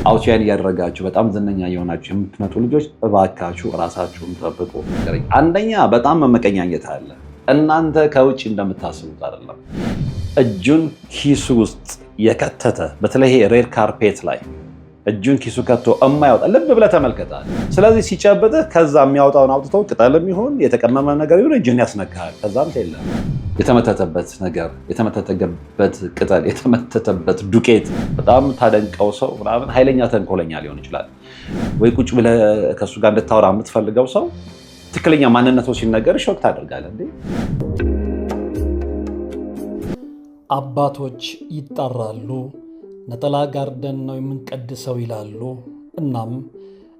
አውትሻይን እያደረጋችሁ በጣም ዝነኛ የሆናችሁ የምትመጡ ልጆች እባካችሁ ራሳችሁን ጠብቁ። አንደኛ በጣም መመቀኛኘት አለ። እናንተ ከውጭ እንደምታስቡት አይደለም። እጁን ኪሱ ውስጥ የከተተ በተለይ ሬድ ካርፔት ላይ እጁን ኪሱ ከቶ የማያወጣ ልብ ብለህ ተመልከታል። ስለዚህ ሲጨብጥህ ከዛ የሚያወጣውን አውጥቶ ቅጠልም ይሁን የተቀመመ ነገር ይሁን እጅን ያስነካል። ከዛም የለም የተመተተበት ነገር፣ የተመተተበት ቅጠል፣ የተመተተበት ዱቄት በጣም ታደንቀው ሰው ምናምን ኃይለኛ ተንኮለኛ ሊሆን ይችላል። ወይ ቁጭ ብለህ ከእሱ ጋር እንድታወራ የምትፈልገው ሰው ትክክለኛ ማንነቱ ሲነገር ሾክ ታደርጋለህ እንዴ። አባቶች ይጣራሉ፣ ነጠላ ጋርደን ነው የምንቀድሰው ይላሉ። እናም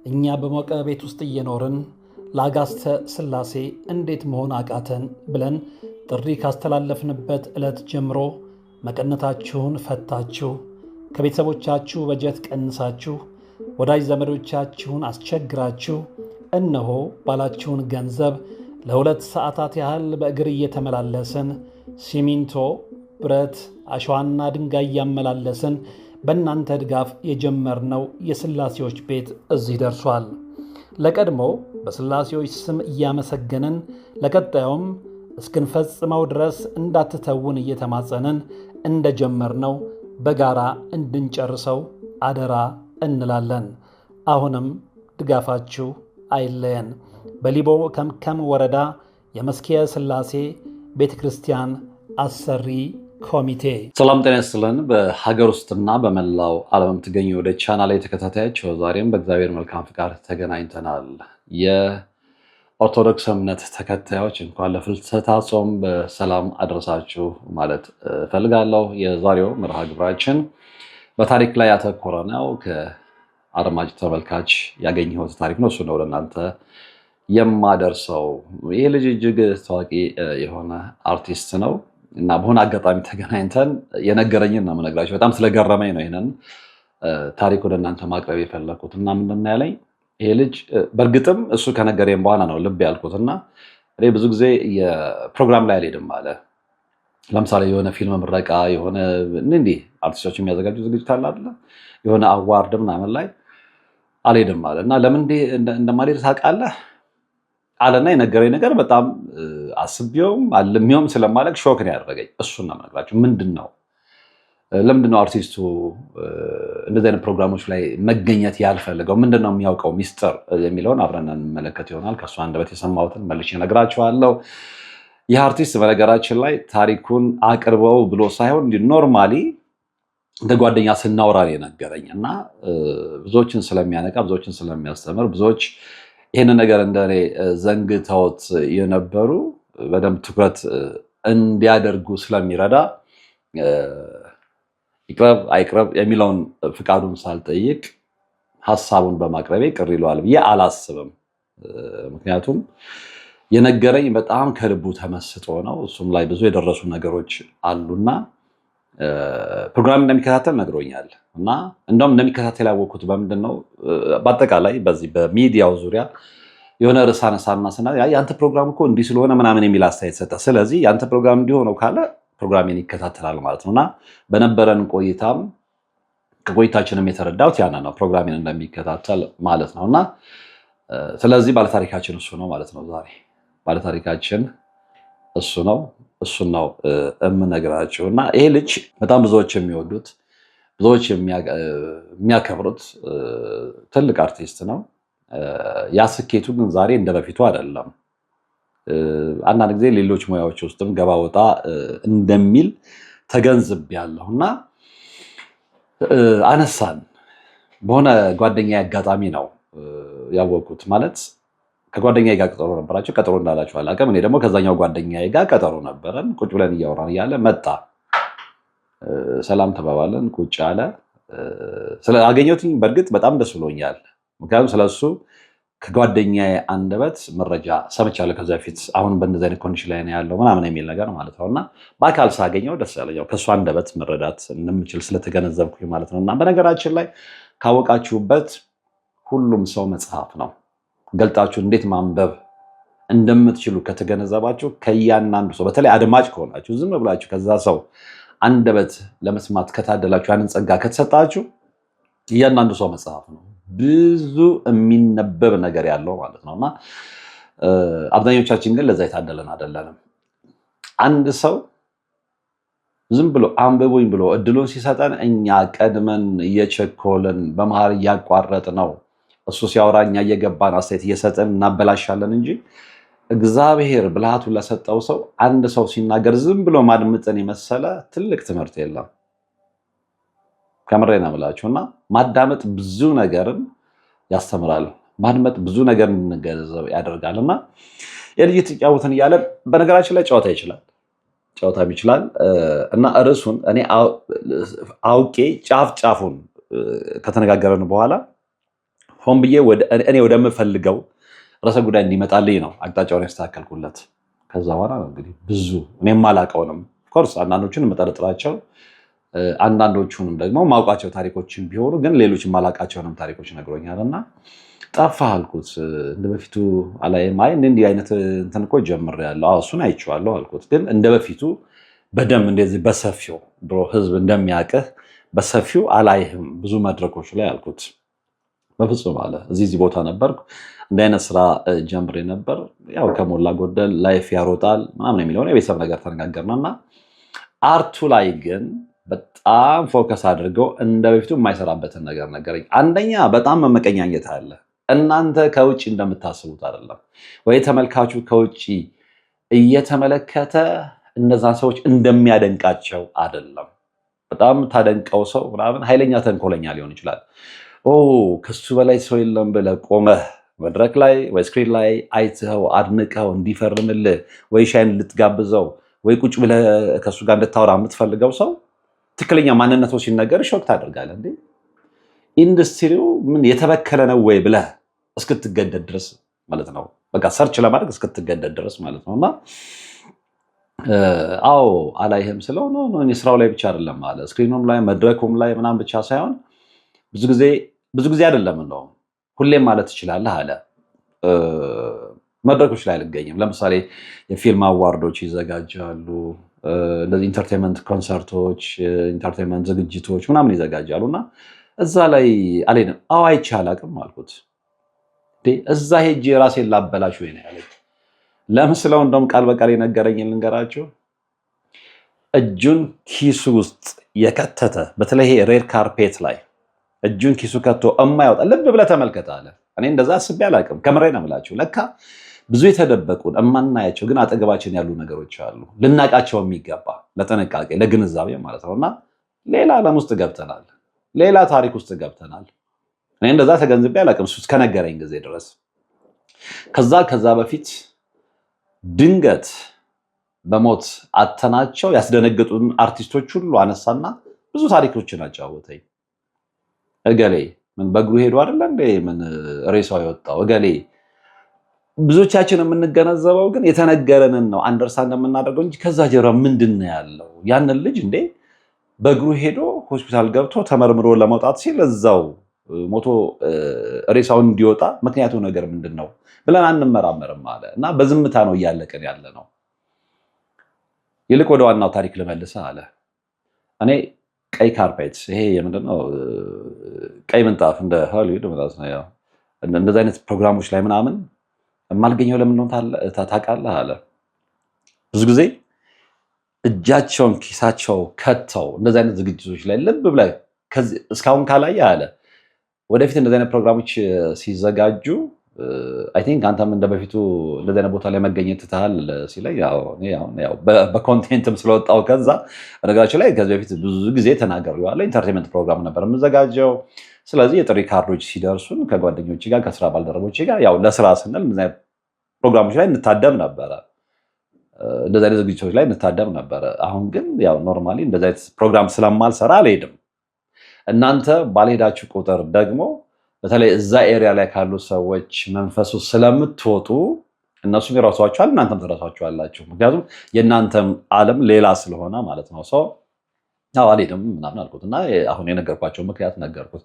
እኛ በሞቀ ቤት ውስጥ እየኖርን ለአጋዕዝተ ሥላሴ እንዴት መሆን አቃተን ብለን ጥሪ ካስተላለፍንበት ዕለት ጀምሮ መቀነታችሁን ፈታችሁ፣ ከቤተሰቦቻችሁ በጀት ቀንሳችሁ፣ ወዳጅ ዘመዶቻችሁን አስቸግራችሁ እነሆ ባላችሁን ገንዘብ ለ2 ሰዓታት ያህል በእግር እየተመላለስን ሲሚንቶ፣ ብረት፣ አሸዋና ድንጋይ እያመላለስን በእናንተ ድጋፍ የጀመርነው የሥላሴዎች ቤት እዚህ ደርሷል። ለቀድሞ በሥላሴዎች ስም እያመሰገንን ለቀጣዩም እስክንፈጽመው ድረስ እንዳትተውን እየተማጸንን እንደጀመርነው በጋራ እንድንጨርሰው አደራ እንላለን። አሁንም ድጋፋችሁ አይለየን። በሊቦ ከምከም ወረዳ የመስኪየ ሥላሴ ቤተ ክርስቲያን አሰሪ ኮሚቴ። ሰላም ጤና ይስጥልን። በሀገር ውስጥና በመላው ዓለም የምትገኙ ወደ ቻናሌ ተከታታዮች ዛሬም በእግዚአብሔር መልካም ፍቃድ ተገናኝተናል። የኦርቶዶክስ እምነት ተከታዮች እንኳን ለፍልሰታ ጾም በሰላም አድረሳችሁ ማለት እፈልጋለሁ። የዛሬው መርሃ ግብራችን በታሪክ ላይ ያተኮረ ነው። ከአድማጭ ተመልካች ያገኘሁት ታሪክ ነው። እሱ ነው ወደ እናንተ የማደርሰው። ይህ ልጅ እጅግ ታዋቂ የሆነ አርቲስት ነው እና በሆነ አጋጣሚ ተገናኝተን የነገረኝን ነው የምነግራችሁ። በጣም ስለገረመኝ ነው ይህንን ታሪክ ወደ እናንተ ማቅረብ የፈለኩት። እና ምንድን ነው ያለኝ ይሄ ልጅ፣ በእርግጥም እሱ ከነገረኝ በኋላ ነው ልብ ያልኩት። እና እኔ ብዙ ጊዜ የፕሮግራም ላይ አልሄድም አለ። ለምሳሌ የሆነ ፊልም ምረቃ፣ የሆነ እንዲህ አርቲስቶች የሚያዘጋጁ ዝግጅት አለ አይደለ፣ የሆነ አዋርድ ምናምን ላይ አልሄድም አለ። እና ለምን እንደማልሄድ ታውቃለህ አለና የነገረኝ ነገር በጣም አስቤውም አልሜውም ስለማለቅ ሾክ ነው ያደረገኝ። እሱን ነው የምነግራችሁ። ለምንድን ነው አርቲስቱ እንደዚህ አይነት ፕሮግራሞች ላይ መገኘት ያልፈለገው? ምንድን ነው የሚያውቀው ሚስጥር የሚለውን አብረን እንመለከት ይሆናል። ከእሱ አንደበት የሰማሁትን መልሼ እነግራችኋለሁ። ይህ አርቲስት በነገራችን ላይ ታሪኩን አቅርበው ብሎ ሳይሆን ኖርማሊ እንደ ጓደኛ ስናወራ ነው የነገረኝ እና ብዙዎችን ስለሚያነቃ፣ ብዙዎችን ስለሚያስተምር፣ ብዙዎች ይህንን ነገር እንደኔ ዘንግተውት የነበሩ በደንብ ትኩረት እንዲያደርጉ ስለሚረዳ ይቅረብ አይቅረብ የሚለውን ፍቃዱን ሳልጠይቅ ሀሳቡን በማቅረቤ ቅር ይለዋል ብዬ አላስብም። ምክንያቱም የነገረኝ በጣም ከልቡ ተመስጦ ነው። እሱም ላይ ብዙ የደረሱ ነገሮች አሉና ፕሮግራም እንደሚከታተል ነግሮኛል። እና እንደውም እንደሚከታተል ያወቅኩት በምንድን ነው፣ በአጠቃላይ በዚህ በሚዲያው ዙሪያ የሆነ ርዕስ አነሳና የአንተ ፕሮግራም እኮ እንዲህ ስለሆነ ምናምን የሚል አስተያየት ሰጠ። ስለዚህ የአንተ ፕሮግራም እንዲሆነው ካለ ፕሮግራሜን ይከታተላል ማለት ነው። እና በነበረን ቆይታም ከቆይታችንም የተረዳሁት ያን ነው፣ ፕሮግራሜን እንደሚከታተል ማለት ነው። እና ስለዚህ ባለታሪካችን እሱ ነው ማለት ነው። ዛሬ ባለታሪካችን እሱ ነው። እሱን ነው የምነግራችሁ። እና ይሄ ልጅ በጣም ብዙዎች የሚወዱት፣ ብዙዎች የሚያከብሩት ትልቅ አርቲስት ነው። ያ ስኬቱ ግን ዛሬ እንደ በፊቱ አይደለም። አንዳንድ ጊዜ ሌሎች ሙያዎች ውስጥም ገባ ወጣ እንደሚል ተገንዝቤያለሁ። እና አነሳን በሆነ ጓደኛ አጋጣሚ ነው ያወቅኩት። ማለት ከጓደኛዬ ጋር ቀጠሮ ነበራቸው። ቀጠሮ እንዳላችሁ አላውቅም። እኔ ደግሞ ከዛኛው ጓደኛዬ ጋር ቀጠሮ ነበረን። ቁጭ ብለን እያወራን እያለ መጣ። ሰላም ተባባለን። ቁጭ አለ። አገኘሁትኝ። በእርግጥ በጣም ደስ ብሎኛል። ምክንያቱም ስለሱ ከጓደኛዬ አንደበት መረጃ ሰምቻለሁ ከዚ በፊት። አሁን በእንደዚህ አይነት ኮንዲሽን ላይ ነው ያለው ምናምን የሚል ነገር ማለት ነው። እና በአካል ሳገኘው ደስ ያለኛው ከእሱ አንደበት መረዳት እንደምችል ስለተገነዘብኩኝ ማለት ነው። እና በነገራችን ላይ ካወቃችሁበት ሁሉም ሰው መጽሐፍ ነው። ገልጣችሁ እንዴት ማንበብ እንደምትችሉ ከተገነዘባችሁ ከእያንዳንዱ ሰው በተለይ አድማጭ ከሆናችሁ ዝም ብላችሁ ከዛ ሰው አንደበት ለመስማት ከታደላችሁ ያንን ጸጋ ከተሰጣችሁ እያንዳንዱ ሰው መጽሐፍ ነው። ብዙ የሚነበብ ነገር ያለው ማለት ነው። እና አብዛኞቻችን ግን ለዛ የታደለን አይደለንም። አንድ ሰው ዝም ብሎ አንብቡኝ ብሎ እድሉን ሲሰጠን እኛ ቀድመን እየቸኮልን በመሀል እያቋረጥ ነው እሱ ሲያወራ እኛ እየገባን አስተያየት እየሰጠን እናበላሻለን እንጂ እግዚአብሔር ብልሃቱን ለሰጠው ሰው አንድ ሰው ሲናገር ዝም ብሎ ማድመጥን የመሰለ ትልቅ ትምህርት የለም። ከምሬ ነው የምላችሁ። እና ማዳመጥ ብዙ ነገርን ያስተምራል። ማድመጥ ብዙ ነገር እንገነዘብ ያደርጋል። እና የልጅ ትጫወትን እያለ በነገራችን ላይ ጨዋታም ይችላል እና ርዕሱን እኔ አውቄ ጫፍ ጫፉን ከተነጋገረን በኋላ ሆን ብዬ እኔ ወደምፈልገው ርዕሰ ጉዳይ እንዲመጣልኝ ነው አቅጣጫውን ያስተካከልኩለት። ከዛ በኋላ እንግዲህ ብዙ እኔም አላውቀውንም ኮርስ አንዳንዶቹን የምጠረጥራቸው አንዳንዶቹንም ደግሞ ማውቃቸው ታሪኮችን ቢሆኑ ግን ሌሎች የማላውቃቸውንም ታሪኮች ነግሮኛል። እና ጠፋህ አልኩት። እንደ በፊቱ አላይም። አይ እንዲህ አይነት እንትን እኮ ጀምሬያለሁ። እሱን አይቼዋለሁ አልኩት። ግን እንደ በፊቱ በደንብ እንደዚህ በሰፊው ድሮ ህዝብ እንደሚያውቅህ በሰፊው አላይህም ብዙ መድረኮች ላይ አልኩት። በፍጹም አለ። እዚህ ቦታ ነበርኩ፣ እንዲህ አይነት ስራ ጀምሬ ነበር። ያው ከሞላ ጎደል ላይፍ ያሮጣል ምናምን የሚለውን የቤተሰብ ነገር ተነጋገርና እና አርቱ ላይ ግን በጣም ፎከስ አድርገው እንደ በፊቱ የማይሰራበትን ነገር ነገረኝ። አንደኛ በጣም መመቀኛኘት አለ። እናንተ ከውጭ እንደምታስቡት አይደለም ወይ? ተመልካቹ ከውጭ እየተመለከተ እነዛን ሰዎች እንደሚያደንቃቸው አይደለም። በጣም ታደንቀው ሰው ምናምን ኃይለኛ ተንኮለኛ ሊሆን ይችላል። ከሱ በላይ ሰው የለም ብለህ ቆመህ መድረክ ላይ ወይ ስክሪን ላይ አይተኸው አድንቀው እንዲፈርምልህ ወይ ሻይን ልትጋብዘው ወይ ቁጭ ብለህ ከሱ ጋር እንድታወራ የምትፈልገው ሰው ትክክለኛ ማንነቱ ሲነገር ሾክ ታደርጋለህ። እንዴ ኢንዱስትሪው ምን የተበከለ ነው ወይ ብለህ እስክትገደድ ድረስ ማለት ነው። በቃ ሰርች ለማድረግ እስክትገደድ ድረስ ማለት ነው። እና አዎ አላይህም ስለው ነው እኔ ስራው ላይ ብቻ አይደለም አለ። ስክሪኑም ላይ መድረኩም ላይ ምናምን ብቻ ሳይሆን ብዙ ጊዜ አይደለም እንደውም ሁሌም ማለት ትችላለህ አለ። መድረኮች ላይ አልገኝም። ለምሳሌ የፊልም አዋርዶች ይዘጋጃሉ፣ እንደዚህ ኢንተርቴንመንት ኮንሰርቶች፣ ኢንተርቴንመንት ዝግጅቶች ምናምን ይዘጋጃሉ እና እዛ ላይ አልሄድም። አይቼ አላውቅም አልኩት። እዛ ሄጄ ራሴን ላበላሽ ወይ ነው ያለኝ። ለምስለው እንደውም ቃል በቃል የነገረኝን ልንገራችሁ። እጁን ኪሱ ውስጥ የከተተ በተለይ ሬድ ካርፔት ላይ እጁን ኪሱ ከቶ እማያወጣ ልብ ብለህ ተመልከት አለ። እኔ እንደዛ አስቤ አላውቅም። ከምሬ ነው የምላችሁ። ለካ ብዙ የተደበቁን እማናያቸው ግን አጠገባችን ያሉ ነገሮች አሉ፣ ልናቃቸው የሚገባ ለጥንቃቄ ለግንዛቤ ማለት ነው። እና ሌላ ዓለም ውስጥ ገብተናል፣ ሌላ ታሪክ ውስጥ ገብተናል። እኔ እንደዛ ተገንዝቤ አላውቅም እሱ እስከነገረኝ ጊዜ ድረስ። ከዛ በፊት ድንገት በሞት አተናቸው ያስደነገጡን አርቲስቶች ሁሉ አነሳና ብዙ ታሪኮችን አጫወተኝ። እገሌ ምን በእግሩ ሄዶ አይደለ እንዴ ምን ሬሳው የወጣው እገሌ። ብዙዎቻችን የምንገነዘበው ግን የተነገረንን ነው አንደርስታንድ የምናደርገው እንጂ ከዛ ጀርባ ምንድን ነው ያለው? ያንን ልጅ እንዴ በእግሩ ሄዶ ሆስፒታል ገብቶ ተመርምሮ ለመውጣት ሲል እዛው ሞቶ ሬሳውን እንዲወጣ ምክንያቱ ነገር ምንድን ነው ብለን አንመራመርም አለ። እና በዝምታ ነው እያለቅን ያለ ነው። ይልቅ ወደ ዋናው ታሪክ ልመልስህ አለ። እኔ ቀይ ካርፔት ይሄ የምንድነው ቀይ ምንጣፍ እንደ ሆሊውድ ማለት ነው እንደዚህ አይነት ፕሮግራሞች ላይ ምናምን የማልገኘው ለምን ነው ታውቃለህ አለ። ብዙ ጊዜ እጃቸውን ኪሳቸው ከተው እንደዚህ አይነት ዝግጅቶች ላይ ልብ ብለህ እስካሁን ካላየህ አለ ወደፊት እንደዚህ አይነት ፕሮግራሞች ሲዘጋጁ አይ ቲንክ አንተም እንደበፊቱ እንደዚህ አይነት ቦታ ላይ መገኘት ትተሃል ሲለኝ ያው በኮንቴንትም ስለወጣው ከዛ በነገራችን ላይ ከዚህ በፊት ብዙ ጊዜ ተናግሬዋለሁ። ኢንተርቴንመንት ፕሮግራም ነበር የምዘጋጀው። ስለዚህ የጥሪ ካርዶች ሲደርሱን ከጓደኞች ጋር ከስራ ባልደረቦች ጋር ያው ለስራ ስንል እንደዚህ አይነት ፕሮግራሞች ላይ እንታደም ነበረ፣ እንደዚህ አይነት ዝግጅቶች ላይ እንታደም ነበረ። አሁን ግን ያው ኖርማሊ እንደዚህ አይነት ፕሮግራም ስለማልሰራ አልሄድም። እናንተ ባልሄዳችሁ ቁጥር ደግሞ በተለይ እዛ ኤሪያ ላይ ካሉ ሰዎች መንፈሱ ስለምትወጡ እነሱም ይረሷቸዋል፣ እናንተም ትረሷቸዋላችሁ። ምክንያቱም የእናንተም ዓለም ሌላ ስለሆነ ማለት ነው። ሰው አልሄድም ምናምን አልኩት እና አሁን የነገርኳቸው ምክንያት ነገርኩት።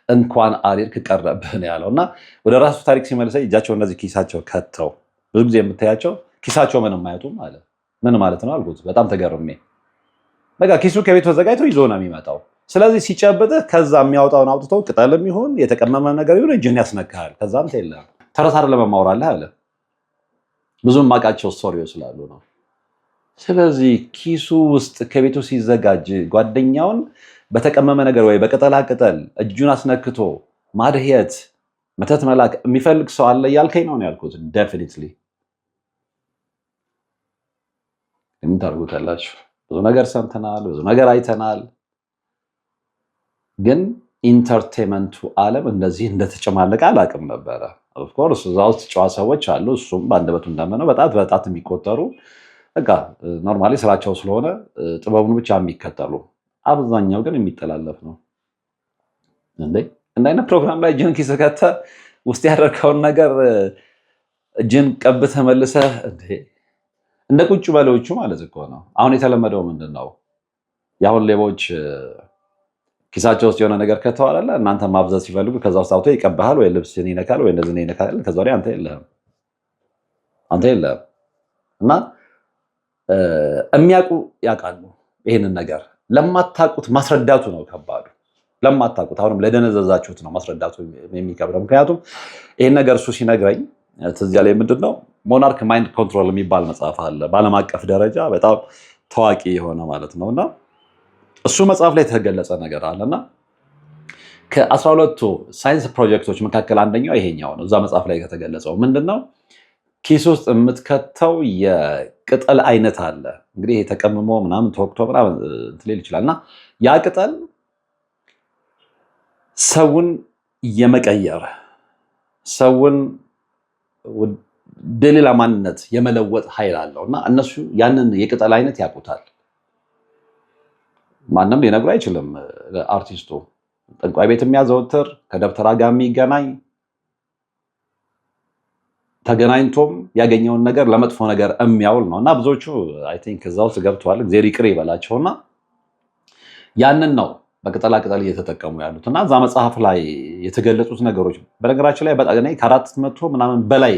እንኳን አልሄድክ ቀረብህ ነው ያለው። እና ወደ ራሱ ታሪክ ሲመልሰኝ እጃቸው እነዚህ ኪሳቸው ከተው ብዙ ጊዜ የምታያቸው ኪሳቸው ምንም አያጡም አለ። ምን ማለት ነው አልኩት። በጣም ተገርሜ በቃ ኪሱ ከቤት ተዘጋጅቶ ይዞ ነው የሚመጣው። ስለዚህ ሲጨብጥህ ከዛ የሚያወጣውን አውጥቶ ቅጠልም ይሁን የተቀመመ ነገር ይሁን እጅህን ያስነካሃል። ከዛ አንተ የለህም። ተረት አይደለም የማወራልህ አለ። ብዙም ማቃቸው ስቶሪዎች ስላሉ ነው። ስለዚህ ኪሱ ውስጥ ከቤቱ ሲዘጋጅ ጓደኛውን በተቀመመ ነገር ወይ በቅጠላ ቅጠል እጁን አስነክቶ ማድሄት መተት መላክ የሚፈልግ ሰው አለ እያልከኝ ነው ያልኩት። ዴፊኒትሊ ምን ታርጉታላችሁ? ብዙ ነገር ሰምተናል፣ ብዙ ነገር አይተናል። ግን ኢንተርቴንመንቱ ዓለም እንደዚህ እንደተጨማለቀ አላውቅም ነበረ። ኦፍኮርስ እዛ ውስጥ ጨዋ ሰዎች አሉ። እሱም በአንደበቱ እንዳመነው በጣት የሚቆጠሩ በቃ ኖርማሊ ስራቸው ስለሆነ ጥበቡን ብቻ የሚከተሉ፣ አብዛኛው ግን የሚጠላለፍ ነው። እንደ አይነት ፕሮግራም ላይ እጅን ኪስህ ከተህ ውስጥ ያደረከውን ነገር እጅን ቀብተህ መልሰህ እንደ ቁጭ በሌዎቹ ማለት እኮ ነው። አሁን የተለመደው ምንድን ነው? የአሁን ሌቦች ኪሳቸው ውስጥ የሆነ ነገር ከተዋል አለ እናንተ ማብዛት ሲፈልጉ ከዛ ውስጥ አውጥቶ ይቀባሃል፣ ወይ ልብስን ይነካል፣ ወይ እንደዚህ ይነካል። ከዛ ወዲያ አንተ የለህም። እና የሚያውቁ ያውቃሉ ይሄንን ነገር። ለማታውቁት ማስረዳቱ ነው ከባዱ። ለማታውቁት አሁንም ለደነዘዛችሁት ነው ማስረዳቱ የሚከብደው። ምክንያቱም ይሄን ነገር እሱ ሲነግረኝ ትዝ ያለኝ ምንድን ነው ሞናርክ ማይንድ ኮንትሮል የሚባል መጽሐፍ አለ፣ በዓለም አቀፍ ደረጃ በጣም ታዋቂ የሆነ ማለት ነው። እና እሱ መጽሐፍ ላይ የተገለጸ ነገር አለና ከ12ቱ ሳይንስ ፕሮጀክቶች መካከል አንደኛው ይሄኛው ነው። እዛ መጽሐፍ ላይ ከተገለጸው ምንድነው ኪስ ውስጥ የምትከተው የቅጠል አይነት አለ። እንግዲህ ተቀምሞ ምናምን ተወቅቶ ምናምን ትልል ይችላል እና ያ ቅጠል ሰውን የመቀየር ሰውን ደሌላ ማንነት የመለወጥ ኃይል አለው እና እነሱ ያንን የቅጠል አይነት ያውቁታል። ማንም ሊነግሩ አይችልም። አርቲስቱ ጠንቋይ ቤት የሚያዘወትር ከደብተራ ጋር የሚገናኝ ተገናኝቶም ያገኘውን ነገር ለመጥፎ ነገር የሚያውል ነው እና ብዙዎቹ አይ ቲንክ እዛ ውስጥ ገብተዋል። እግዚአብሔር ይቅር ይበላቸውና ያንን ነው በቅጠላ ቅጠል እየተጠቀሙ ያሉት እና እዛ መጽሐፍ ላይ የተገለጹት ነገሮች በነገራችን ላይ በጣም ከ400 ምናምን በላይ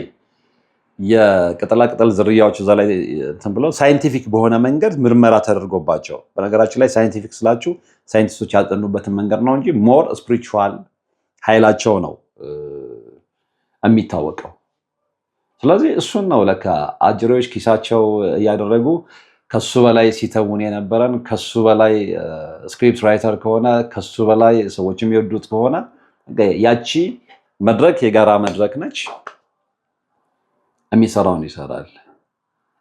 የቅጠላ ቅጠል ዝርያዎች እዛ ላይ እንትን ብለው ሳይንቲፊክ በሆነ መንገድ ምርመራ ተደርጎባቸው፣ በነገራችን ላይ ሳይንቲፊክ ስላችሁ ሳይንቲስቶች ያጠኑበትን መንገድ ነው እንጂ ሞር ስፒሪቹዋል ኃይላቸው ነው የሚታወቀው። ስለዚህ እሱን ነው ለካ አጅሬዎች ኪሳቸው እያደረጉ ከሱ በላይ ሲተውን የነበረን፣ ከሱ በላይ ስክሪፕት ራይተር ከሆነ፣ ከሱ በላይ ሰዎች የሚወዱት ከሆነ ያቺ መድረክ የጋራ መድረክ ነች። የሚሰራውን ይሰራል።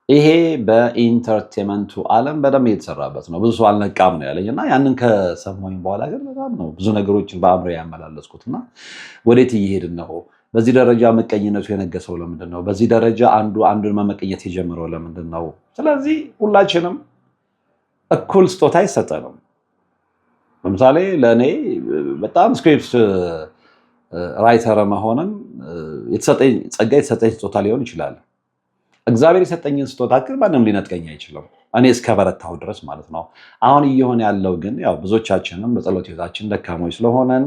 ይሄ በኢንተርቴንመንቱ ዓለም በደንብ እየተሰራበት ነው። ብዙ ሰው አልነቃም ነው ያለኝ እና ያንን ከሰማኝ በኋላ ግን በጣም ነው ብዙ ነገሮችን በአእምሮ ያመላለስኩት እና ወዴት እየሄድን ነው? በዚህ ደረጃ ምቀኝነቱ የነገሰው ለምንድን ነው? በዚህ ደረጃ አንዱ አንዱን መመቀኘት የጀመረው ለምንድን ነው? ስለዚህ ሁላችንም እኩል ስጦታ አይሰጠንም። ለምሳሌ ለእኔ በጣም ስክሪፕት ራይተር መሆንን የተሰጠኝ ጸጋ የተሰጠኝ ስጦታ ሊሆን ይችላል። እግዚአብሔር የሰጠኝን ስጦታ ግን ማንም ሊነጥቀኝ አይችልም፣ እኔ እስከ በረታሁ ድረስ ማለት ነው። አሁን እየሆነ ያለው ግን ያው ብዙዎቻችንም በጸሎት ህይወታችን ደካሞች ስለሆነን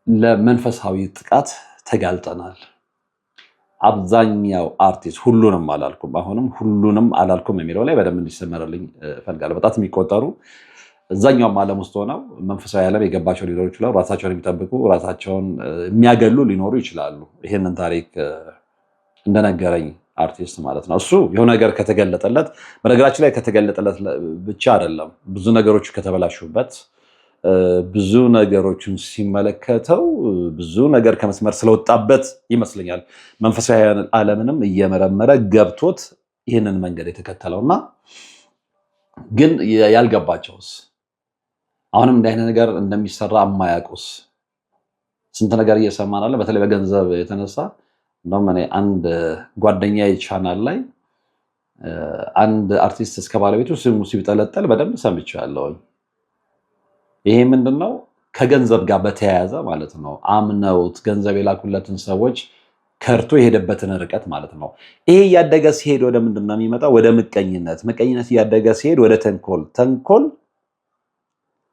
ለመንፈሳዊ ጥቃት ተጋልጠናል። አብዛኛው አርቲስት ሁሉንም አላልኩም፣ አሁንም ሁሉንም አላልኩም የሚለው ላይ በደንብ እንዲሰመርልኝ እፈልጋለሁ። በጣም የሚቆጠሩ እዛኛውም ዓለም ውስጥ ሆነው መንፈሳዊ ዓለም የገባቸው ሊኖሩ ይችላሉ። ራሳቸውን የሚጠብቁ ራሳቸውን የሚያገሉ ሊኖሩ ይችላሉ። ይህንን ታሪክ እንደነገረኝ አርቲስት ማለት ነው። እሱ የሆነ ነገር ከተገለጠለት፣ በነገራችን ላይ ከተገለጠለት ብቻ አይደለም፣ ብዙ ነገሮች ከተበላሹበት፣ ብዙ ነገሮችን ሲመለከተው ብዙ ነገር ከመስመር ስለወጣበት ይመስለኛል መንፈሳዊ ዓለምንም እየመረመረ ገብቶት ይህንን መንገድ የተከተለውና ግን ያልገባቸውስ አሁንም እንዲህ አይነት ነገር እንደሚሰራ የማያውቁስ ስንት ነገር እየሰማን አለ። በተለይ በገንዘብ የተነሳ እንደውም እኔ አንድ ጓደኛ ቻናል ላይ አንድ አርቲስት እስከ ባለቤቱ ስሙ ሲጠለጠል በደንብ ሰምቻለሁ። ይሄ ምንድነው? ከገንዘብ ጋር በተያያዘ ማለት ነው። አምነውት ገንዘብ የላኩለትን ሰዎች ከርቶ የሄደበትን ርቀት ማለት ነው። ይሄ እያደገ ሲሄድ ወደ ምንድነው የሚመጣው? ወደ ምቀኝነት። ምቀኝነት እያደገ ሲሄድ ወደ ተንኮል። ተንኮል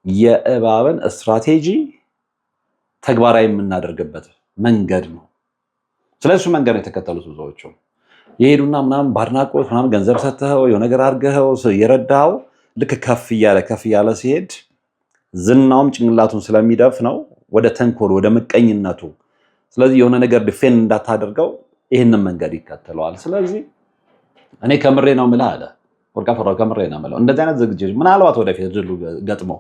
የእባብን ስትራቴጂ ተግባራዊ የምናደርግበት መንገድ ነው። ስለዚህ እሱ መንገድ ነው የተከተሉት ብዙዎቹ። የሄዱና ምናምን በአድናቆት ምናምን ገንዘብ ሰጥተኸው የሆነ ነገር አድርገኸው የረዳኸው ልክ ከፍ እያለ ሲሄድ ዝናውም ጭንቅላቱን ስለሚደፍነው ወደ ተንኮል ወደ ምቀኝነቱ፣ ስለዚህ የሆነ ነገር ዲፌንድ እንዳታደርገው ይህንን መንገድ ይከተለዋል። ስለዚህ እኔ ከምሬ ነው የምልህ አለ ወርቅ አፈራው፣ ከምሬ ነው የምለው እንደዚህ አይነት ዝግጅት ምናልባት ወደፊት ድሉ ገጥሞ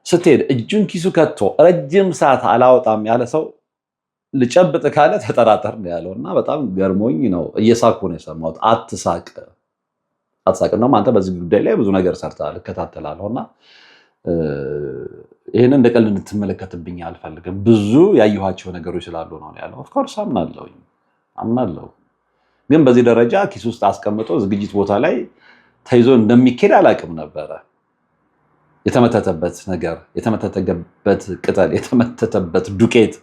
ስትሄድ እጁን ኪሱ ከቶ ረጅም ሰዓት አላወጣም ያለ ሰው ልጨብጥ ካለ ተጠራጠር ነው ያለው። እና በጣም ገርሞኝ ነው እየሳኩ ነው የሰማሁት። አትሳቅ ነው አንተ በዚህ ጉዳይ ላይ ብዙ ነገር ሰርተሃል እከታተላለሁ፣ እና ይህንን እንደ ቀልድ እንድትመለከትብኝ አልፈልግም። ብዙ ያየኋቸው ነገሮች ስላሉ ነው ያለው። ኦፍኮርስ አምናለሁ፣ ግን በዚህ ደረጃ ኪስ ውስጥ አስቀምጦ ዝግጅት ቦታ ላይ ተይዞ እንደሚኬድ አላውቅም ነበረ። የተመተተበት ነገር፣ የተመተተበት ቅጠል፣ የተመተተበት ዱቄት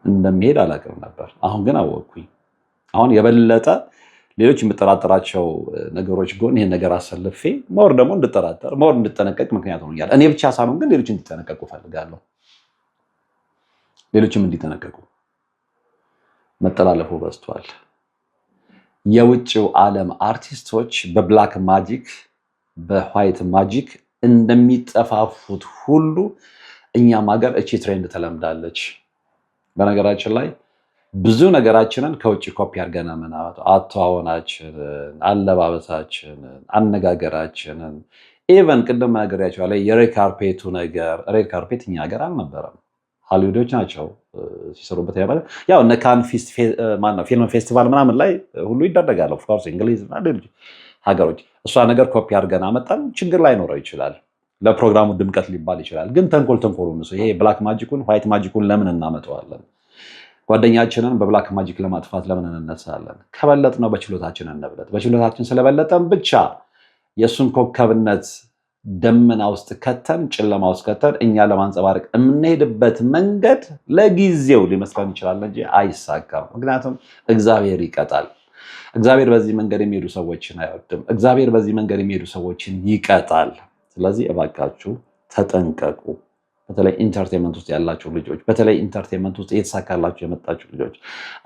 እንደሚሄድ አላውቅም ነበር። አሁን ግን አወቅኩኝ። አሁን የበለጠ ሌሎች የምጠራጠራቸው ነገሮች ጎን ይሄን ነገር አሰልፌ ሞር ደግሞ እንድጠራጠር ሞር እንድጠነቀቅ ምክንያት ሆኖኛል። እኔ ብቻ ሳልሆን ግን ሌሎች እንዲጠነቀቁ ፈልጋለሁ። ሌሎችም እንዲጠነቀቁ። መጠላለፉ በዝቷል። የውጭው ዓለም አርቲስቶች በብላክ ማጂክ በዋይት ማጂክ እንደሚጠፋፉት ሁሉ እኛም ሀገር እቺ ትሬንድ ተለምዳለች። በነገራችን ላይ ብዙ ነገራችንን ከውጭ ኮፒ አድርገን ምናምን አተዋወናችንን፣ አለባበሳችንን፣ አነጋገራችንን ኢቨን ቅድም ነገራቸው ላይ የሬድ ካርፔቱ ነገር ሬድ ካርፔት እኛ ሀገር አልነበረም። ሃሊውዶች ናቸው ሲሰሩበት ያባለ ያው እነ ካን ፊልም ፌስቲቫል ምናምን ላይ ሁሉ ይደረጋል። ኦፍ ኮርስ እንግሊዝ እና ሌሎች ሀገሮች እሷ ነገር ኮፒ አድርገን አመጣን። ችግር ላይ ኖረው ይችላል፣ ለፕሮግራሙ ድምቀት ሊባል ይችላል። ግን ተንኮሉ ነው። ይሄ ብላክ ማጂኩን ዋይት ማጂኩን ለምን እናመጣዋለን? ጓደኛችንን በብላክ ማጂክ ለማጥፋት ለምን እንነሳለን? ከበለጥ ነው በችሎታችን እንብለጥ። በችሎታችን ስለበለጠን ብቻ የእሱን ኮከብነት ደመና ውስጥ ከተን ጨለማ ውስጥ ከተን እኛ ለማንጸባረቅ የምንሄድበት መንገድ ለጊዜው ሊመስለን ይችላል እንጂ አይሳካም። ምክንያቱም እግዚአብሔር ይቀጣል። እግዚአብሔር በዚህ መንገድ የሚሄዱ ሰዎችን አይወድም። እግዚአብሔር በዚህ መንገድ የሚሄዱ ሰዎችን ይቀጣል። ስለዚህ እባካችሁ ተጠንቀቁ። በተለይ ኢንተርቴንመንት ውስጥ ያላችሁ ልጆች፣ በተለይ ኢንተርቴንመንት ውስጥ እየተሳካላችሁ የመጣችሁ ልጆች፣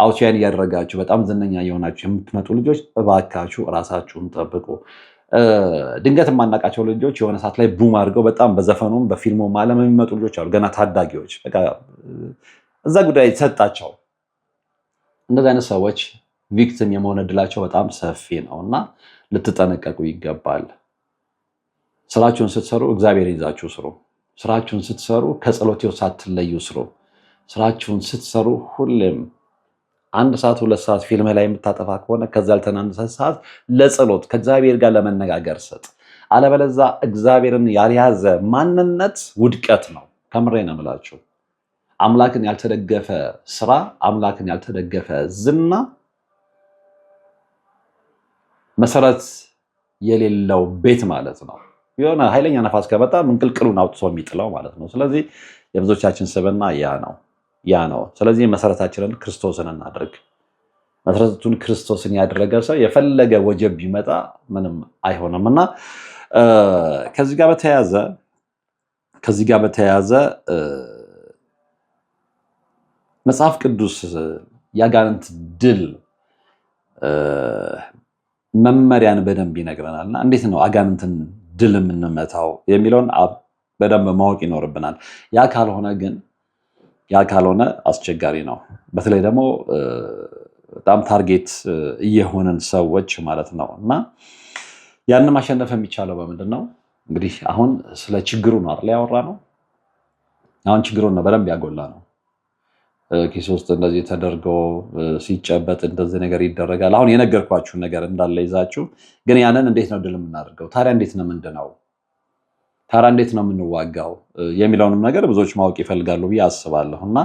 አውትሻይን እያደረጋችሁ በጣም ዝነኛ የሆናችሁ የምትመጡ ልጆች እባካችሁ ራሳችሁን ጠብቁ። ድንገት የማናውቃቸው ልጆች የሆነ ሰዓት ላይ ቡም አድርገው በጣም በዘፈኑም በፊልሙም ዓለም የሚመጡ ልጆች አሉ። ገና ታዳጊዎች በቃ እዛ ጉዳይ የተሰጣቸው እንደዚህ አይነት ሰዎች ቪክቲም የመሆን እድላቸው በጣም ሰፊ ነው እና ልትጠነቀቁ ይገባል። ስራችሁን ስትሰሩ እግዚአብሔር ይዛችሁ ስሩ። ስራችሁን ስትሰሩ ከጸሎት ሳትለዩ ስሩ። ስራችሁን ስትሰሩ ሁሌም 1 ሰዓት 2 ሰዓት ፊልም ላይ የምታጠፋ ከሆነ ከዛ ያልተናነሰ ሰዓት ለጸሎት ከእግዚአብሔር ጋር ለመነጋገር ሰጥ። አለበለዛ እግዚአብሔርን ያልያዘ ማንነት ውድቀት ነው። ከምሬ ነው የምላችሁ። አምላክን ያልተደገፈ ስራ፣ አምላክን ያልተደገፈ ዝና መሰረት የሌለው ቤት ማለት ነው። የሆነ ኃይለኛ ነፋስ ከመጣ ምንቅልቅሉን አውጥቶ የሚጥለው ማለት ነው። ስለዚህ የብዙዎቻችን ስብዕና ያ ነው። ስለዚህ መሰረታችንን ክርስቶስን እናድርግ። መሰረቱን ክርስቶስን ያደረገ ሰው የፈለገ ወጀብ ቢመጣ ምንም አይሆንም እና ከዚህ ጋር በተያያዘ መጽሐፍ ቅዱስ የአጋንንት ድል መመሪያን በደንብ ይነግረናል እና እንዴት ነው አጋንንትን ድል የምንመታው የሚለውን በደንብ ማወቅ ይኖርብናል። ያ ካልሆነ አስቸጋሪ ነው። በተለይ ደግሞ በጣም ታርጌት እየሆንን ሰዎች ማለት ነው እና ያንን ማሸነፍ የሚቻለው በምንድን ነው? እንግዲህ አሁን ስለ ችግሩ ነው አይደል ያወራ ነው። አሁን ችግሩን ነው በደንብ ያጎላ ነው። ኪስ ውስጥ እንደዚህ ተደርጎ ሲጨበጥ እንደዚህ ነገር ይደረጋል። አሁን የነገርኳችሁ ነገር እንዳለ ይዛችሁ ግን ያንን እንዴት ነው ድል የምናደርገው? ታዲያ እንዴት ነው ምንድነው? ታዲያ እንዴት ነው የምንዋጋው የሚለውንም ነገር ብዙዎች ማወቅ ይፈልጋሉ ብዬ አስባለሁ እና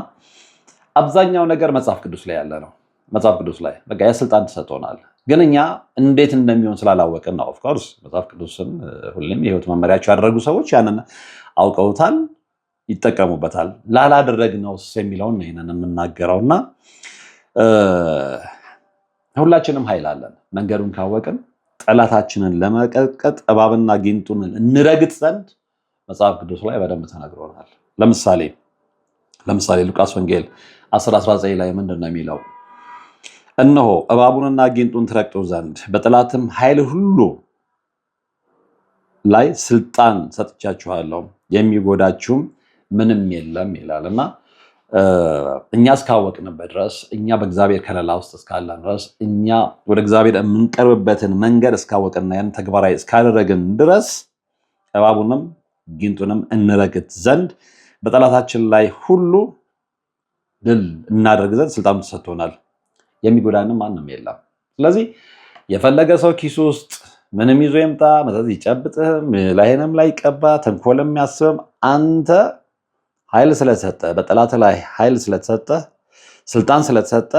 አብዛኛው ነገር መጽሐፍ ቅዱስ ላይ ያለ ነው። መጽሐፍ ቅዱስ ላይ በቃ የስልጣን ተሰጥቶናል። ግን እኛ እንዴት እንደሚሆን ስላላወቅን ነው። ኦፍ ኮርስ መጽሐፍ ቅዱስን ሁሌም የህይወት መመሪያቸው ያደረጉ ሰዎች ያንን አውቀውታል፣ ይጠቀሙበታል። ላላደረግነውስ የሚለውን ይሄንን የምናገረው እና ሁላችንም ኃይል አለን። መንገዱን ካወቅን ጠላታችንን ለመቀጥቀጥ እባብና ጊንጡን እንረግጥ ዘንድ መጽሐፍ ቅዱስ ላይ በደንብ ተነግሮናል። ለምሳሌ ሉቃስ ወንጌል 10:19 ላይ ምንድን ነው የሚለው? እነሆ እባቡንና ጊንጡን ትረግጡ ዘንድ በጠላትም ኃይል ሁሉ ላይ ስልጣን ሰጥቻችኋለሁ የሚጎዳችሁም ምንም የለም ይላልና እኛ እስካወቅንበት ድረስ እኛ በእግዚአብሔር ከለላ ውስጥ እስካለን ድረስ እኛ ወደ እግዚአብሔር የምንቀርብበትን መንገድ እስካወቅና ያን ተግባራዊ እስካደረግን ድረስ እባቡንም ጊንጡንም እንረግጥ ዘንድ በጠላታችን ላይ ሁሉ ድል እናደርግ ዘንድ ስልጣኑ ተሰጥቶናል። የሚጎዳንም ማንም የለም። ስለዚህ የፈለገ ሰው ኪሱ ውስጥ ምንም ይዞ ይምጣ፣ መተት ይጨብጥህም፣ ላይንም ላይ ቀባ፣ ተንኮልም ያስብም፣ አንተ ኃይል ስለተሰጠ በጠላት ላይ ኃይል ስለተሰጠ ስልጣን ስለተሰጠ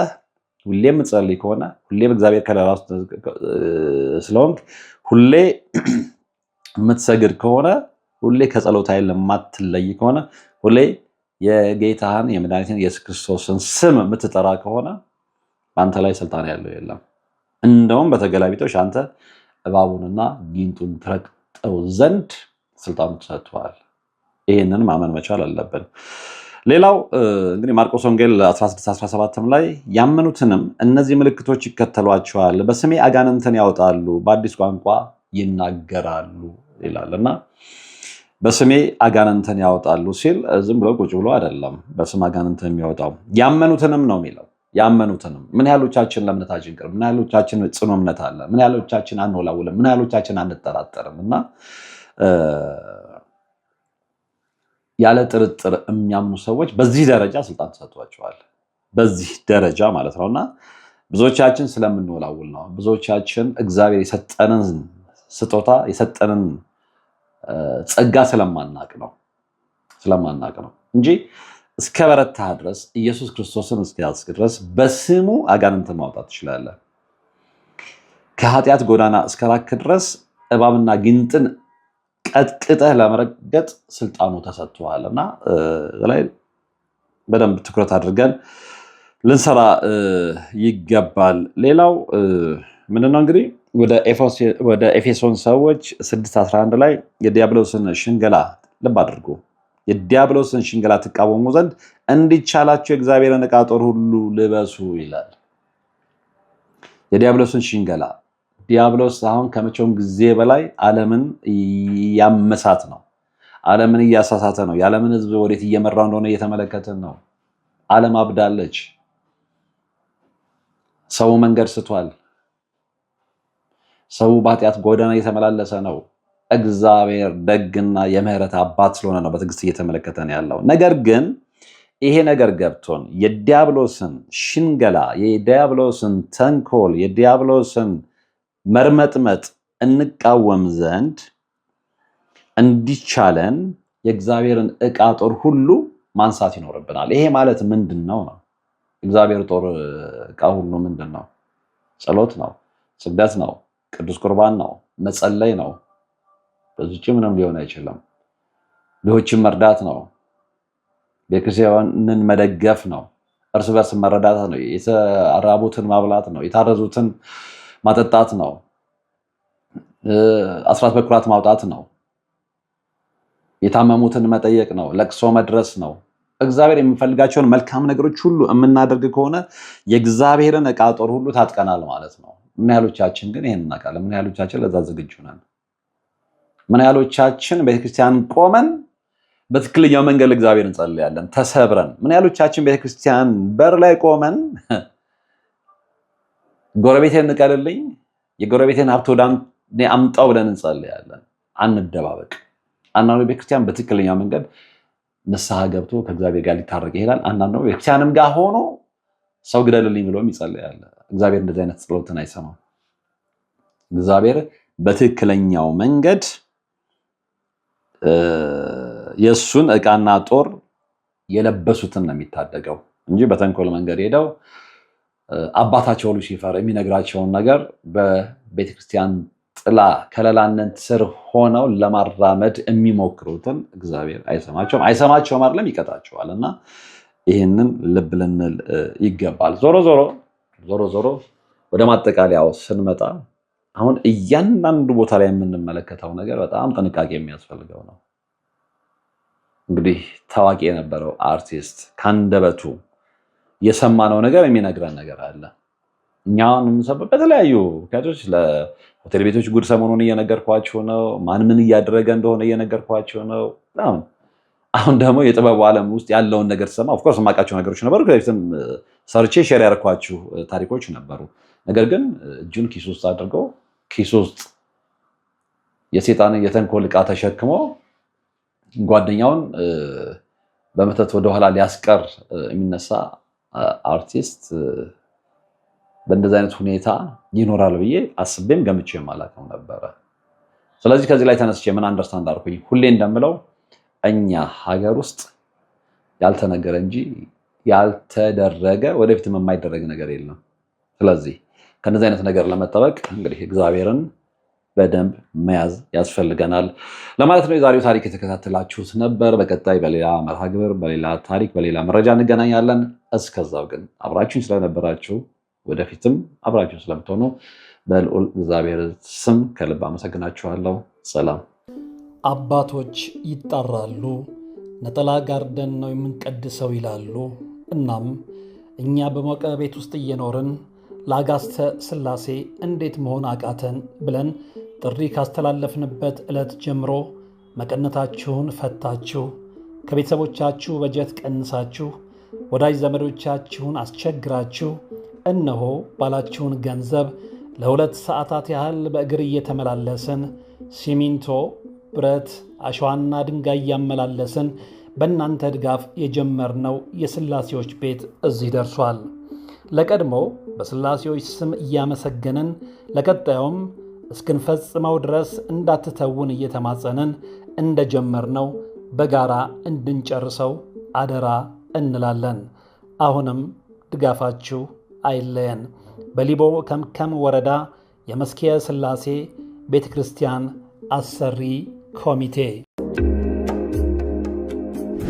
ሁሌ የምትጸልይ ከሆነ ሁሌ በእግዚአብሔር ከለላ ውስጥ ስለሆንክ ሁሌ የምትሰግድ ከሆነ ሁሌ ከጸሎት ኃይል የማትለይ ከሆነ ሁሌ የጌታህን የመድኃኒትን ኢየሱስ ክርስቶስን ስም የምትጠራ ከሆነ በአንተ ላይ ስልጣን ያለው የለም። እንደውም በተገላቢጦሽ አንተ እባቡንና ጊንጡን ትረግጠው ዘንድ ስልጣኑ ተሰጥቷል። ይህንን ማመን መቻል አለብን። ሌላው እንግዲህ ማርቆስ ወንጌል 16:17 ላይ ያመኑትንም እነዚህ ምልክቶች ይከተሏቸዋል፣ በስሜ አጋንንትን ያወጣሉ፣ በአዲስ ቋንቋ ይናገራሉ ይላል እና በስሜ አጋንንትን ያወጣሉ ሲል ዝም ብሎ ቁጭ ብሎ አይደለም በስም አጋንንትን የሚያወጣው ያመኑትንም ነው የሚለው። ያመኑትንም ምን ያህሎቻችን ለእምነታችን ቅርብ፣ ምን ያህሎቻችን ጽኑ እምነት አለ፣ ምን ያህሎቻችን አንወላውልም፣ ምን ያህሎቻችን አንጠራጠርም እና ያለ ጥርጥር የሚያምኑ ሰዎች በዚህ ደረጃ ስልጣን ተሰጥቷቸዋል። በዚህ ደረጃ ማለት ነውና ብዙዎቻችን ስለምንወላውል ነው። ብዙዎቻችን እግዚአብሔር የሰጠንን ስጦታ የሰጠንን ጸጋ ስለማናቅ ነው እንጂ እስከ በረታ ድረስ ኢየሱስ ክርስቶስን እስከያዝክ ድረስ በስሙ አጋንንትን ማውጣት ትችላለህ። ከኃጢአት ጎዳና እስከራክ ድረስ እባብና ጊንጥን ቀጥቅጠህ ለመረገጥ ስልጣኑ ተሰጥቷል እና ላይ በደንብ ትኩረት አድርገን ልንሰራ ይገባል። ሌላው ምንድነው እንግዲህ ወደ ኤፌሶን ሰዎች 6:11 ላይ የዲያብሎስን ሽንገላ ልብ አድርጉ፣ የዲያብሎስን ሽንገላ ትቃወሙ ዘንድ እንዲቻላችሁ የእግዚአብሔርን ዕቃ ጦር ሁሉ ልበሱ ይላል። የዲያብሎስን ሽንገላ ዲያብሎስ አሁን ከመቼውም ጊዜ በላይ ዓለምን እያመሳት ነው። ዓለምን እያሳሳተ ነው። የዓለምን ሕዝብ ወዴት እየመራው እንደሆነ እየተመለከትን ነው። ዓለም አብዳለች። ሰው መንገድ ስቷል። ሰው በኃጢአት ጎዳና እየተመላለሰ ነው። እግዚአብሔር ደግና የምህረት አባት ስለሆነ ነው በትዕግስት እየተመለከተን ያለው። ነገር ግን ይሄ ነገር ገብቶን የዲያብሎስን ሽንገላ፣ የዲያብሎስን ተንኮል፣ የዲያብሎስን መርመጥመጥ እንቃወም ዘንድ እንዲቻለን የእግዚአብሔርን ዕቃ ጦር ሁሉ ማንሳት ይኖርብናል። ይሄ ማለት ምንድን ነው? እግዚአብሔር ጦር ዕቃ ሁሉ ምንድን ነው? ጸሎት ነው፣ ስግደት ነው፣ ቅዱስ ቁርባን ነው፣ መጸለይ ነው። በዚች ምንም ሊሆን አይችልም። ድሆችን መርዳት ነው፣ ቤተክርስቲያንን መደገፍ ነው፣ እርስ በርስ መረዳት ነው፣ የተራቡትን ማብላት ነው፣ የታረዙትን ማጠጣት ነው፣ አስራት በኩራት ማውጣት ነው፣ የታመሙትን መጠየቅ ነው፣ ለቅሶ መድረስ ነው። እግዚአብሔር የሚፈልጋቸውን መልካም ነገሮች ሁሉ የምናደርግ ከሆነ የእግዚአብሔርን ዕቃ ጦር ሁሉ ታጥቀናል ማለት ነው። ምን ያህሎቻችን ግን ይሄን እናውቃለን? ምን ያህሎቻችን ለዛ ዝግጁ ነን? ምን ያህሎቻችን ቤተክርስቲያን ቆመን በትክክለኛው መንገድ እግዚአብሔር እንጸልያለን ተሰብረን? ምን ያህሎቻችን ቤተክርስቲያን በር ላይ ቆመን ጎረቤቴን ንቀልልኝ፣ የጎረቤቴን ሀብት ወደ እኔ አምጣው ብለን እንጸልያለን? አንደባበቅ። አንዳንዱ ቤተክርስቲያን በትክክለኛው መንገድ ንስሐ ገብቶ ከእግዚአብሔር ጋር ሊታረቅ ይሄዳል። አንዳንዱ ቤተክርስቲያንም ጋር ሆኖ ሰው ግደልልኝ ብሎም ይጸልያል። እግዚአብሔር እንደዚህ አይነት ጸሎትን አይሰማም። እግዚአብሔር በትክክለኛው መንገድ የእሱን ዕቃና ጦር የለበሱትን ነው የሚታደገው እንጂ በተንኮል መንገድ ሄደው አባታቸው ሉሲፈር የሚነግራቸውን ነገር በቤተክርስቲያን ጥላ ከለላነት ስር ሆነው ለማራመድ የሚሞክሩትን እግዚአብሔር አይሰማቸውም አይደለም ይቀጣቸዋል። እና ይህንን ልብ ልንል ይገባል። ዞሮ ዞሮ ወደ ማጠቃለያው ስንመጣ አሁን እያንዳንዱ ቦታ ላይ የምንመለከተው ነገር በጣም ጥንቃቄ የሚያስፈልገው ነው። እንግዲህ ታዋቂ የነበረው አርቲስት ከአንደበቱ የሰማነው ነገር የሚነግረን ነገር አለ። እኛውን በተለያዩ ምክንያቶች ሆቴል ቤቶች ጉድ ሰሞኑን እየነገርኳችሁ ነው። ማን ምን እያደረገ እንደሆነ እየነገርኳችሁ ነው። አሁን ደግሞ የጥበቡ ዓለም ውስጥ ያለውን ነገር ሰማ። ኦፍኮርስ የማውቃቸው ነገሮች ነበሩ። ከዚህም ሰርቼ ሼር ያደረኳችሁ ታሪኮች ነበሩ። ነገር ግን እጁን ኪስ ውስጥ አድርገው ኪስ ውስጥ የሴጣንን የተንኮል ዕቃ ተሸክሞ ጓደኛውን በመተት ወደኋላ ሊያስቀር የሚነሳ አርቲስት በእንደዚህ አይነት ሁኔታ ይኖራል ብዬ አስቤም ገምቼም አላውቅም ነበረ። ስለዚህ ከዚህ ላይ ተነስቼ ምን አንደርስታንድ አድርኩኝ? ሁሌ እንደምለው እኛ ሀገር ውስጥ ያልተነገረ እንጂ ያልተደረገ ወደፊትም የማይደረግ ነገር የለም። ስለዚህ ከነዚህ አይነት ነገር ለመጠበቅ እንግዲህ እግዚአብሔርን በደንብ መያዝ ያስፈልገናል ለማለት ነው። የዛሬው ታሪክ የተከታተላችሁት ነበር። በቀጣይ በሌላ መርሃ ግብር፣ በሌላ ታሪክ፣ በሌላ መረጃ እንገናኛለን። እስከዛው ግን አብራችሁን ስለነበራችሁ ወደፊትም አብራችሁን ስለምትሆኑ በልዑል እግዚአብሔር ስም ከልብ አመሰግናችኋለሁ። ሰላም። አባቶች ይጣራሉ፣ ነጠላ ጋርደን ነው የምንቀድሰው ይላሉ። እናም እኛ በሞቀ ቤት ውስጥ እየኖርን ለአጋስተ ሥላሴ እንዴት መሆን አቃተን ብለን ጥሪ ካስተላለፍንበት ዕለት ጀምሮ መቀነታችሁን ፈታችሁ፣ ከቤተሰቦቻችሁ በጀት ቀንሳችሁ፣ ወዳጅ ዘመዶቻችሁን አስቸግራችሁ እነሆ ባላችሁን ገንዘብ ለ2 ሰዓታት ያህል በእግር እየተመላለስን ሲሚንቶ፣ ብረት፣ አሸዋና ድንጋይ እያመላለስን በእናንተ ድጋፍ የጀመርነው የሥላሴዎች ቤት እዚህ ደርሷል። ለቀድሞ በሥላሴዎች ስም እያመሰገንን ለቀጣዩም እስክንፈጽመው ድረስ እንዳትተውን እየተማጸንን እንደጀመርነው በጋራ እንድንጨርሰው አደራ እንላለን። አሁንም ድጋፋችሁ አይለየን። በሊቦ ከምከም ወረዳ የመስኪየ ሥላሴ ቤተ ክርስቲያን አሰሪ ኮሚቴ